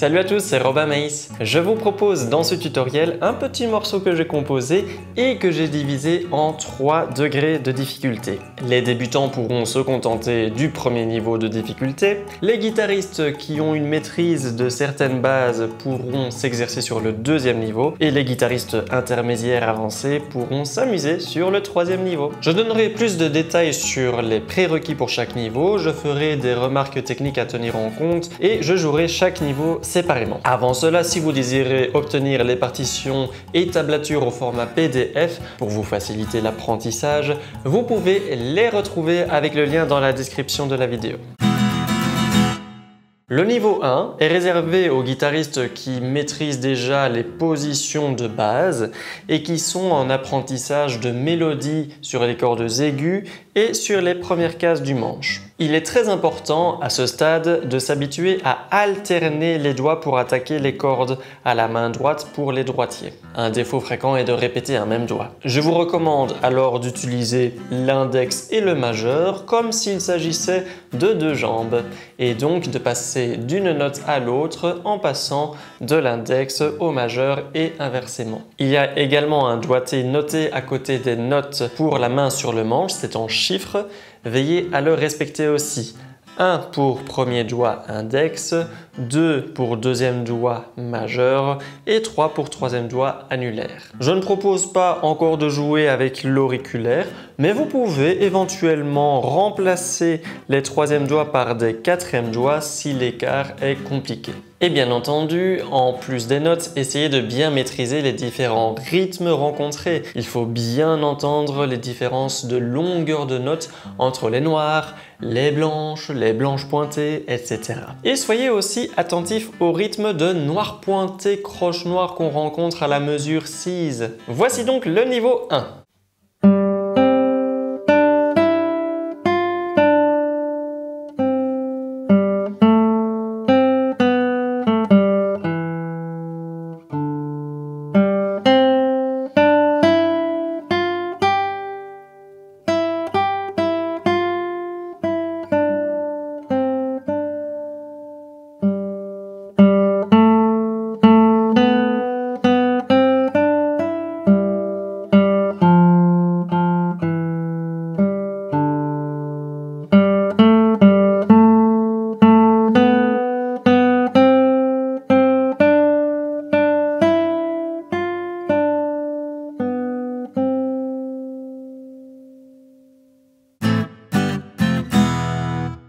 Salut à tous, c'est Robin Maïs. Je vous propose dans ce tutoriel un petit morceau que j'ai composé et que j'ai divisé en 3 degrés de difficulté. Les débutants pourront se contenter du premier niveau de difficulté. Les guitaristes qui ont une maîtrise de certaines bases pourront s'exercer sur le deuxième niveau et les guitaristes intermédiaires avancés pourront s'amuser sur le troisième niveau. Je donnerai plus de détails sur les prérequis pour chaque niveau, je ferai des remarques techniques à tenir en compte et je jouerai chaque niveau séparément. Avant cela, si vous désirez obtenir les partitions et tablatures au format PDF pour vous faciliter l'apprentissage, vous pouvez les retrouver avec le lien dans la description de la vidéo. Le niveau 1 est réservé aux guitaristes qui maîtrisent déjà les positions de base et qui sont en apprentissage de mélodie sur les cordes aiguës et sur les premières cases du manche. Il est très important à ce stade de s'habituer à alterner les doigts pour attaquer les cordes à la main droite pour les droitiers. Un défaut fréquent est de répéter un même doigt. Je vous recommande alors d'utiliser l'index et le majeur comme s'il s'agissait de deux jambes et donc de passer d'une note à l'autre en passant de l'index au majeur et inversement. Il y a également un doigté noté à côté des notes pour la main sur le manche, c'est en chiffres. Veillez à le respecter aussi. 1 pour premier doigt index, 2 pour deuxième doigt majeur et 3 pour troisième doigt annulaire. Je ne propose pas encore de jouer avec l'auriculaire, mais vous pouvez éventuellement remplacer les troisièmes doigts par des quatrièmes doigts si l'écart est compliqué. Et bien entendu, en plus des notes, essayez de bien maîtriser les différents rythmes rencontrés. Il faut bien entendre les différences de longueur de notes entre les noires, les blanches pointées, etc. Et soyez aussi attentifs au rythme de noir pointé croche noire qu'on rencontre à la mesure 6. Voici donc le niveau 1.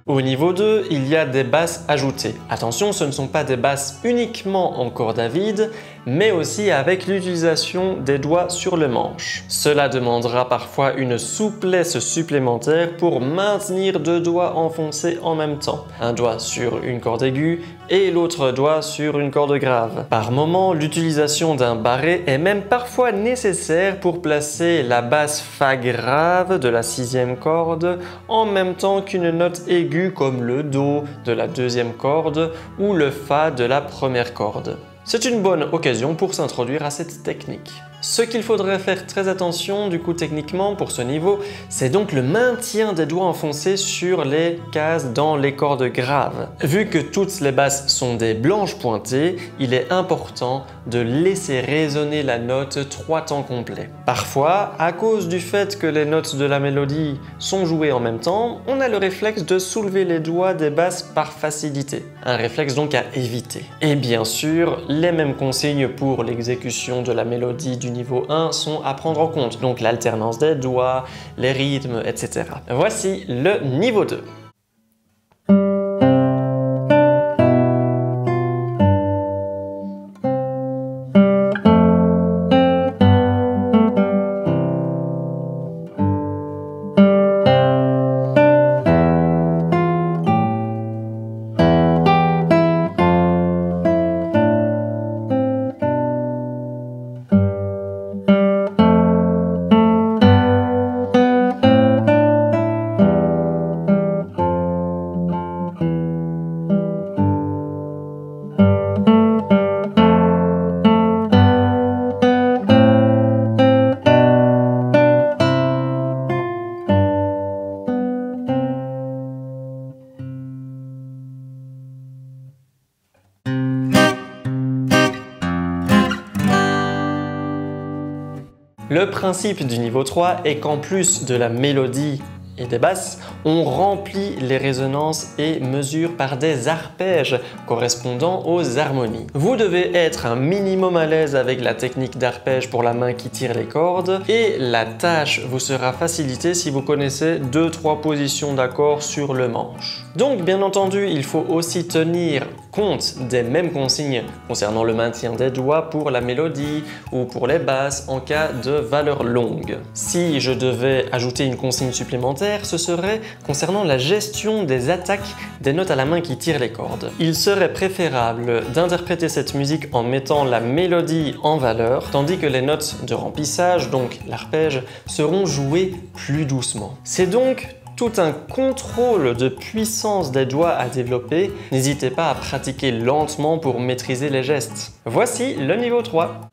Au niveau 2, il y a des basses ajoutées. Attention, ce ne sont pas des basses uniquement en corde à vide, mais aussi avec l'utilisation des doigts sur le manche. Cela demandera parfois une souplesse supplémentaire pour maintenir deux doigts enfoncés en même temps. Un doigt sur une corde aiguë et l'autre doigt sur une corde grave. Par moment, l'utilisation d'un barré est même parfois nécessaire pour placer la basse Fa grave de la 6e corde en même temps qu'une note aiguë comme le Do de la 2e corde ou le Fa de la 1re corde. C'est une bonne occasion pour s'introduire à cette technique. Ce qu'il faudrait faire très attention du coup techniquement pour ce niveau, c'est donc le maintien des doigts enfoncés sur les cases dans les cordes graves. Vu que toutes les basses sont des blanches pointées, il est important de laisser résonner la note 3 temps complets. Parfois, à cause du fait que les notes de la mélodie sont jouées en même temps, on a le réflexe de soulever les doigts des basses par facilité. Un réflexe donc à éviter. Et bien sûr, les mêmes consignes pour l'exécution de la mélodie du niveau 1 sont à prendre en compte, donc l'alternance des doigts, les rythmes, etc. Voici le niveau 2. Le principe du niveau 3 est qu'en plus de la mélodie et des basses, on remplit les résonances et mesure par des arpèges correspondant aux harmonies. Vous devez être un minimum à l'aise avec la technique d'arpège pour la main qui tire les cordes et la tâche vous sera facilitée si vous connaissez 2-3 positions d'accords sur le manche. Donc bien entendu, il faut aussi tenir compte des mêmes consignes concernant le maintien des doigts pour la mélodie ou pour les basses en cas de valeur longue. Si je devais ajouter une consigne supplémentaire, ce serait concernant la gestion des attaques des notes à la main qui tirent les cordes. Il serait préférable d'interpréter cette musique en mettant la mélodie en valeur, tandis que les notes de remplissage, donc l'arpège, seront jouées plus doucement. C'est donc tout un contrôle de puissance des doigts à développer. N'hésitez pas à pratiquer lentement pour maîtriser les gestes. Voici le niveau 3.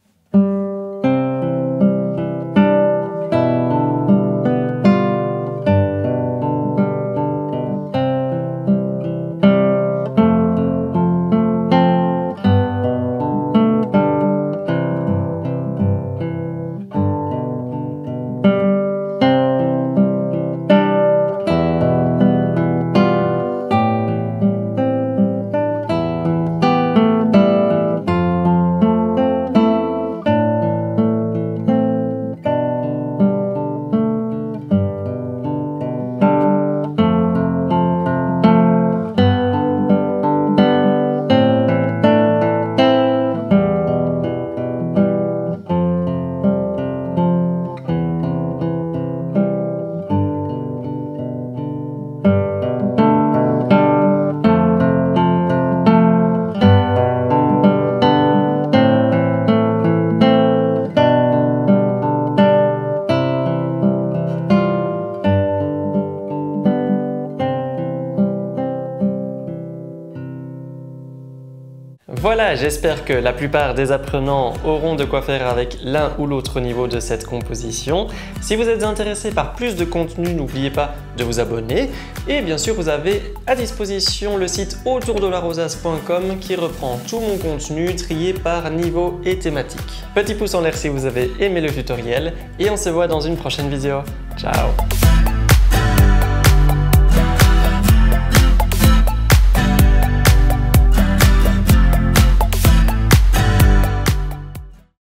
Voilà, j'espère que la plupart des apprenants auront de quoi faire avec l'un ou l'autre niveau de cette composition. Si vous êtes intéressé par plus de contenu, n'oubliez pas de vous abonner. Et bien sûr, vous avez à disposition le site autourdelarosace.com qui reprend tout mon contenu trié par niveau et thématique. Petit pouce en l'air si vous avez aimé le tutoriel et on se voit dans une prochaine vidéo. Ciao!